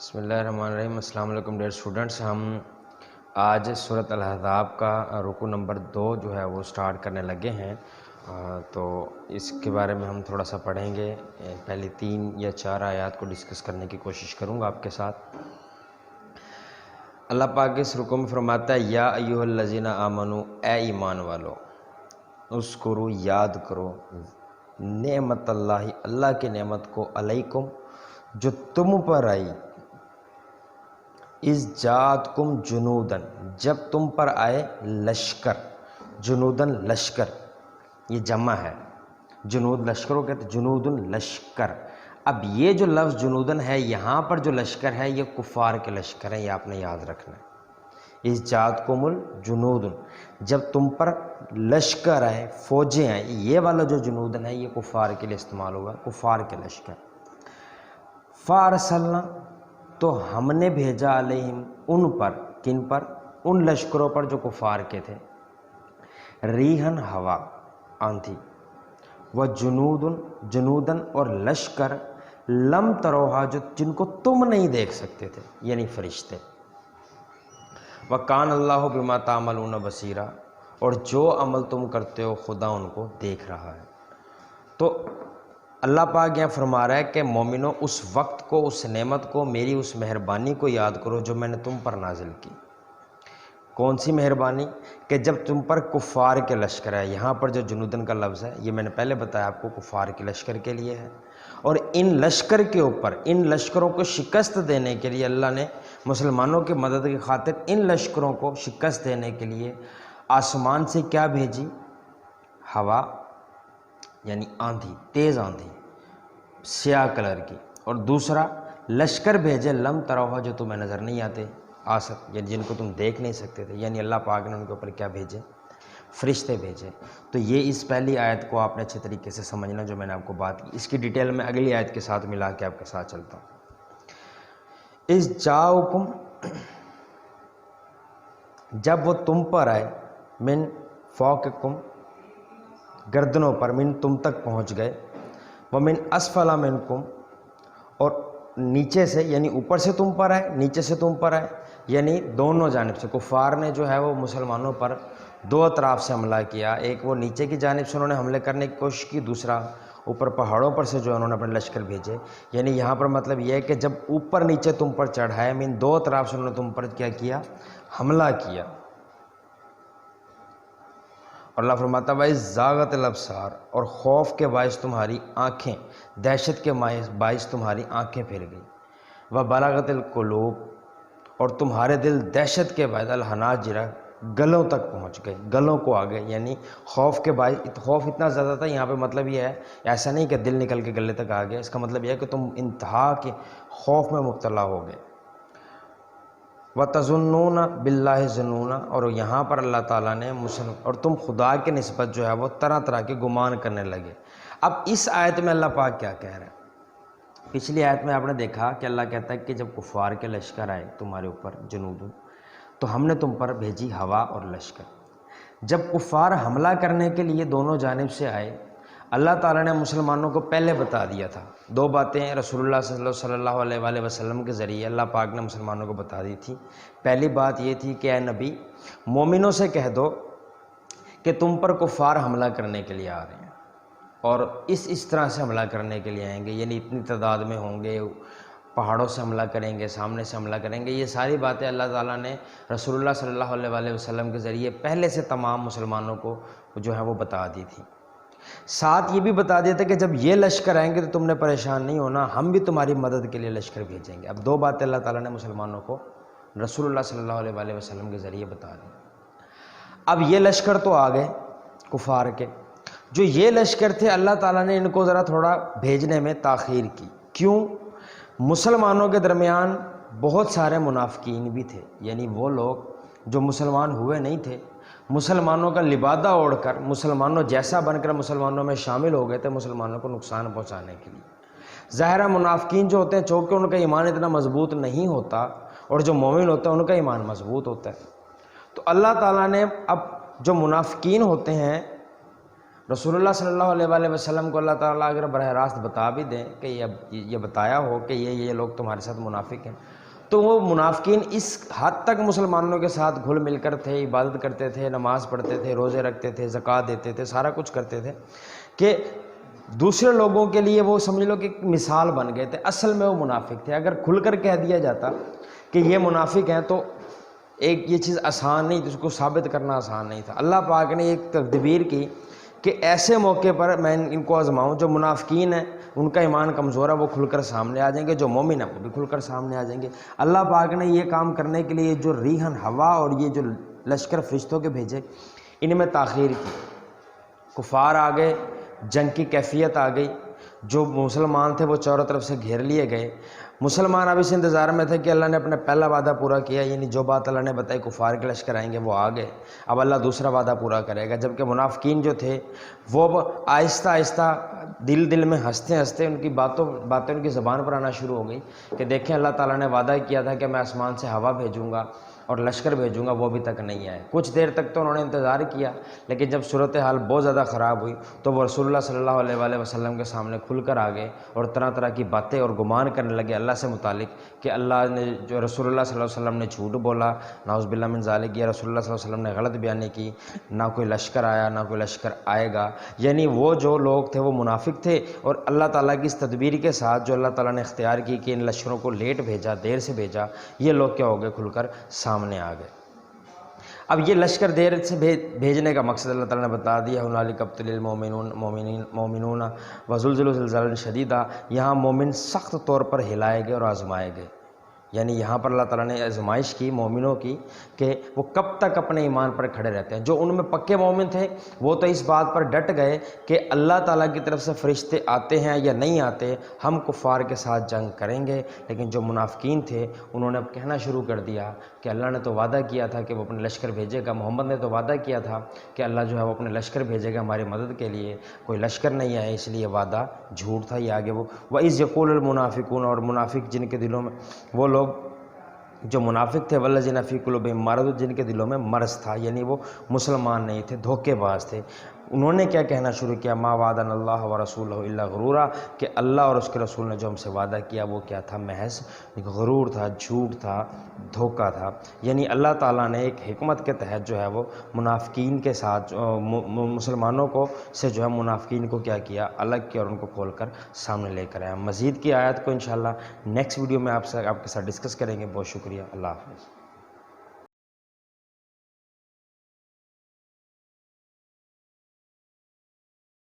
بسم اللہ الرحمن الرحیم۔ السلام علیکم ڈیئر اسٹوڈنٹس، ہم آج سورۃ الاحزاب کا رکوع نمبر 2 جو ہے وہ سٹارٹ کرنے لگے ہیں، تو اس کے بارے میں ہم تھوڑا سا پڑھیں گے۔ پہلی 3 یا 4 آیات کو ڈسکس کرنے کی کوشش کروں گا آپ کے ساتھ۔ اللہ پاک اس رکوع میں فرماتا ہے یا ایھا الذین آمنو، اے ایمان والو، اذکروا، یاد کرو، نعمت اللہ، اللہ کی نعمت کو، علیکم، جو تم پر آئی، اذ جاءتکم جنودن، جب تم پر آئے لشکر، جنودن لشکر، یہ جمع ہے، جنود لشکروں کہتے ہیں، جنودن لشکر۔ اب یہ جو لفظ جنودن ہے، یہاں پر جو لشکر ہے یہ کفار کے لشکر ہیں، یہ آپ نے یاد رکھنا ہے۔ اذ جاءتکم الجنود، جب تم پر لشکر آئے، فوجیں آئیں، یہ والا جو جنودن ہے یہ کفار کے لیے استعمال ہوگا، کفار کے لشکر۔ فارسلنا، تو ہم نے بھیجا علیہم، ان پر، کن پر؟ ان لشکروں پر جو کفار کے تھے، ریحن، ہوا، آندھی، و جنودن، اور لشکر، لم تروہا، جن کو تم نہیں دیکھ سکتے تھے، یعنی فرشتے۔ وکان اللہ بما تعملون بصیرا، اور جو عمل تم کرتے ہو خدا ان کو دیکھ رہا ہے۔ تو اللہ پاک یہاں فرما رہا ہے کہ مومنوں، اس وقت کو، اس نعمت کو، میری اس مہربانی کو یاد کرو جو میں نے تم پر نازل کی۔ کون سی مہربانی؟ کہ جب تم پر کفار کے لشکر ہے، یہاں پر جو جنودن کا لفظ ہے یہ میں نے پہلے بتایا آپ کو، کفار کے لشکر کے لیے ہے، اور ان لشکر کے اوپر، ان لشکروں کو شکست دینے کے لیے اللہ نے مسلمانوں کی مدد کی خاطر ان لشکروں کو شکست دینے کے لیے آسمان سے کیا بھیجی؟ ہوا، یعنی آندھی، تیز آندھی، سیاہ کلر کی، اور دوسرا لشکر بھیجے، لم تروہا، جو تمہیں نظر نہیں آتے، یعنی جن کو تم دیکھ نہیں سکتے تھے، یعنی اللہ پاک نے ان کے اوپر کیا بھیجے؟ فرشتے بھیجے۔ تو یہ اس پہلی آیت کو آپ نے اچھے طریقے سے سمجھنا جو میں نے آپ کو بات کی، اس کی ڈیٹیل میں اگلی آیت کے ساتھ ملا کے آپ کے ساتھ چلتا ہوں۔ اذ جاءکم، جب وہ تم پر آئے، من فوقکم، گردنوں پر، من تم تک پہنچ گئے، ومن اسفل منکم، اور نیچے سے، یعنی اوپر سے تم پر آئے، نیچے سے تم پر آئے، یعنی دونوں جانب سے کفار نے جو ہے وہ مسلمانوں پر 2 اطراف سے حملہ کیا، ایک وہ نیچے کی جانب سے انہوں نے حملے کرنے کی کوشش کی، دوسرا اوپر پہاڑوں پر سے جو انہوں نے اپنے لشکر بھیجے۔ یعنی یہاں پر مطلب یہ ہے کہ جب اوپر نیچے تم پر چڑھائے، من 2 اطراف سے انہوں نے تم پر کیا کیا؟ حملہ کیا۔ اور اللہ فرماتا ہے وَإِذْ زَاغَتِ الْأَبْصَارُ، اور خوف کے باعث تمہاری آنکھیں، دہشت کے باعث تمہاری آنکھیں پھر گئی، وَبَلَغَتِ الْقُلُوبُ، اور تمہارے دل دہشت کے باعث، الْحَنَاجِرَ، گلوں تک پہنچ گئے، گلوں کو آ گئے، یعنی خوف کے باعث، خوف اتنا زیادہ تھا، یہاں پہ مطلب یہ ہے، ایسا نہیں کہ دل نکل کے گلے تک آ گیا، اس کا مطلب یہ ہے کہ تم انتہا کے خوف میں مبتلا ہو گئے۔ وَتَظُنُّونَ بِاللَّهِ الظُّنُونَ، اور یہاں پر اللہ تعالیٰ نے اور تم خدا کے نسبت جو ہے وہ طرح طرح کے گمان کرنے لگے۔ اب اس آیت میں اللہ پاک کیا کہہ رہا ہے؟ پچھلی آیت میں آپ نے دیکھا کہ اللہ کہتا ہے کہ جب کفار کے لشکر آئے تمہارے اوپر، جنود، تو ہم نے تم پر بھیجی ہوا اور لشکر۔ جب کفار حملہ کرنے کے لیے دونوں جانب سے آئے، اللہ تعالیٰ نے مسلمانوں کو پہلے بتا دیا تھا، 2 باتیں رسول اللہ صلی اللہ علیہ وآلہ وسلم کے ذریعے اللہ پاک نے مسلمانوں کو بتا دی تھی۔ پہلی بات یہ تھی کہ اے نبی، مومنوں سے کہہ دو کہ تم پر کفار حملہ کرنے کے لیے آ رہے ہیں، اور اس طرح سے حملہ کرنے کے لیے آئیں گے، یعنی اتنی تعداد میں ہوں گے، پہاڑوں سے حملہ کریں گے، سامنے سے حملہ کریں گے۔ یہ ساری باتیں اللہ تعالیٰ نے رسول اللہ صلی اللہ علیہ وآلہ وسلم کے ذریعے پہلے سے تمام مسلمانوں کو جو ہے وہ بتا دی تھی۔ ساتھ یہ بھی بتا دیا تھا کہ جب یہ لشکر آئیں گے تو تم نے پریشان نہیں ہونا، ہم بھی تمہاری مدد کے لیے لشکر بھیجیں گے۔ اب 2 باتیں اللہ تعالیٰ نے مسلمانوں کو رسول اللہ صلی اللہ علیہ وآلہ وسلم کے ذریعے بتا دی۔ اب یہ لشکر تو آ گئے کفار کے، جو یہ لشکر تھے اللہ تعالیٰ نے ان کو ذرا تھوڑا بھیجنے میں تاخیر کی۔ کیوں؟ مسلمانوں کے درمیان بہت سارے منافقین بھی تھے، یعنی وہ لوگ جو مسلمان ہوئے نہیں تھے، مسلمانوں کا لبادہ اوڑھ کر، مسلمانوں جیسا بن کر مسلمانوں میں شامل ہو گئے تھے مسلمانوں کو نقصان پہنچانے کے لیے۔ ظاہرہ منافقین جو ہوتے ہیں، چونکہ ان کا ایمان اتنا مضبوط نہیں ہوتا، اور جو مومن ہوتا ہے ان کا ایمان مضبوط ہوتا ہے، تو اللہ تعالیٰ نے اب جو منافقین ہوتے ہیں، رسول اللہ صلی اللہ علیہ وآلہ وسلم کو اللہ تعالیٰ اگر براہ راست بتا بھی دیں کہ یہ بتایا ہو کہ یہ لوگ تمہارے ساتھ منافق ہیں، تو وہ منافقین اس حد تک مسلمانوں کے ساتھ گھل مل کر تھے، عبادت کرتے تھے، نماز پڑھتے تھے، روزے رکھتے تھے، زکوٰۃ دیتے تھے، سارا کچھ کرتے تھے کہ دوسرے لوگوں کے لیے وہ سمجھ لو کہ ایک مثال بن گئے تھے۔ اصل میں وہ منافق تھے۔ اگر کھل کر کہہ دیا جاتا کہ یہ منافق ہیں تو ایک یہ چیز آسان نہیں تھی، اس کو ثابت کرنا آسان نہیں تھا۔ اللہ پاک نے ایک تدبیر کی کہ ایسے موقع پر میں ان کو آزماؤں، جو منافقین ہیں ان کا ایمان کمزور ہے وہ کھل کر سامنے آ جائیں گے، جو مومن ہیں وہ بھی کھل کر سامنے آ جائیں گے۔ اللہ پاک نے یہ کام کرنے کے لیے جو ریحن ہوا اور یہ جو لشکر فرشتوں کے بھیجے، ان میں تاخیر کی۔ کفار آ گئے، جنگ کی کیفیت آ گئی، جو مسلمان تھے وہ چاروں طرف سے گھیر لیے گئے۔ مسلمان اب اس انتظار میں تھے کہ اللہ نے اپنا پہلا وعدہ پورا کیا، یعنی جو بات اللہ نے بتائی کفار کے لشکر آئیں گے وہ آ گئے، اب اللہ دوسرا وعدہ پورا کرے گا۔ جبکہ منافقین جو تھے وہ آہستہ آہستہ دل میں ہنستے ہنستے ان کی باتیں ان کی زبان پر آنا شروع ہو گئی کہ دیکھیں اللہ تعالیٰ نے وعدہ کیا تھا کہ میں آسمان سے ہوا بھیجوں گا اور لشکر بھیجوں گا، وہ ابھی تک نہیں آئے۔ کچھ دیر تک تو انہوں نے انتظار کیا، لیکن جب صورتحال بہت زیادہ خراب ہوئی تو وہ رسول اللہ صلی اللہ علیہ وآلہ وسلم کے سامنے کھل کر آ گئے اور طرح طرح کی باتیں اور گمان کرنے لگے اللہ سے متعلق کہ اللہ نے جو رسول اللہ صلی اللہ علیہ وسلم نے جھوٹ بولا، نعوذ باللہ من ذالک، یا رسول اللہ صلی اللہ علیہ وسلم نے غلط بیانی کی، نہ کوئی لشکر آیا نہ کوئی لشکر آئے گا۔ یعنی وہ جو لوگ تھے وہ منافق تھے، اور اللہ تعالیٰ کی اس تدبیر کے ساتھ جو اللہ تعالیٰ نے اختیار کی کہ ان لشکروں کو لیٹ بھیجا، دیر سے بھیجا، یہ لوگ کیا ہو گئے؟ کھل کر سامنے آ گئے۔ اب یہ لشکر دیر سے بھیجنے کا مقصد اللہ تعالیٰ نے بتا دیا، ہنالک ابتلی المؤمنون وزلزلوا زلزالا شدیدا، یہاں مومن سخت طور پر ہلائے گئے اور آزمائے گئے۔ یعنی یہاں پر اللہ تعالیٰ نے آزمائش کی مومنوں کی کہ وہ کب تک اپنے ایمان پر کھڑے رہتے ہیں۔ جو ان میں پکے مومن تھے وہ تو اس بات پر ڈٹ گئے کہ اللہ تعالیٰ کی طرف سے فرشتے آتے ہیں یا نہیں آتے، ہم کفار کے ساتھ جنگ کریں گے۔ لیکن جو منافقین تھے انہوں نے اب کہنا شروع کر دیا کہ اللہ نے تو وعدہ کیا تھا کہ وہ اپنے لشکر بھیجے گا، محمد نے تو وعدہ کیا تھا کہ اللہ جو ہے وہ اپنے لشکر بھیجے گا ہماری مدد کے لیے، کوئی لشکر نہیں آئے، اس لیے وعدہ جھوٹ تھا۔ یہ آگے وہ وَإِذْ يَقُولُ الْمُنَافِقُونَ، اور منافق جن کے دلوں میں وہ لوگ جو منافق تھے، وَالَّذِينَ فِي قُلُوبِهِم مَرَضٌ، جن کے دلوں میں مرض تھا، یعنی وہ مسلمان نہیں تھے، دھوکے باز تھے۔ انہوں نے کیا کہنا شروع کیا؟ مَا وَعَدَنَا اللَّهُ وَرَسُولُهُ إِلَّا غُرُورًا، کہ اللہ اور اس کے رسول نے جو ہم سے وعدہ کیا وہ کیا تھا؟ محض غرور تھا، جھوٹ تھا، دھوکہ تھا۔ یعنی اللہ تعالیٰ نے ایک حکمت کے تحت جو ہے وہ منافقین کے ساتھ مسلمانوں کو سے جو ہے منافقین کو کیا کیا؟ الگ کیا اور ان کو کھول کر سامنے لے کر آیا۔ مزید کی آیت کو انشاءاللہ نیکسٹ ویڈیو میں آپ کے ساتھ ڈسکس کریں گے۔ بہت شکریہ، اللہ حافظ۔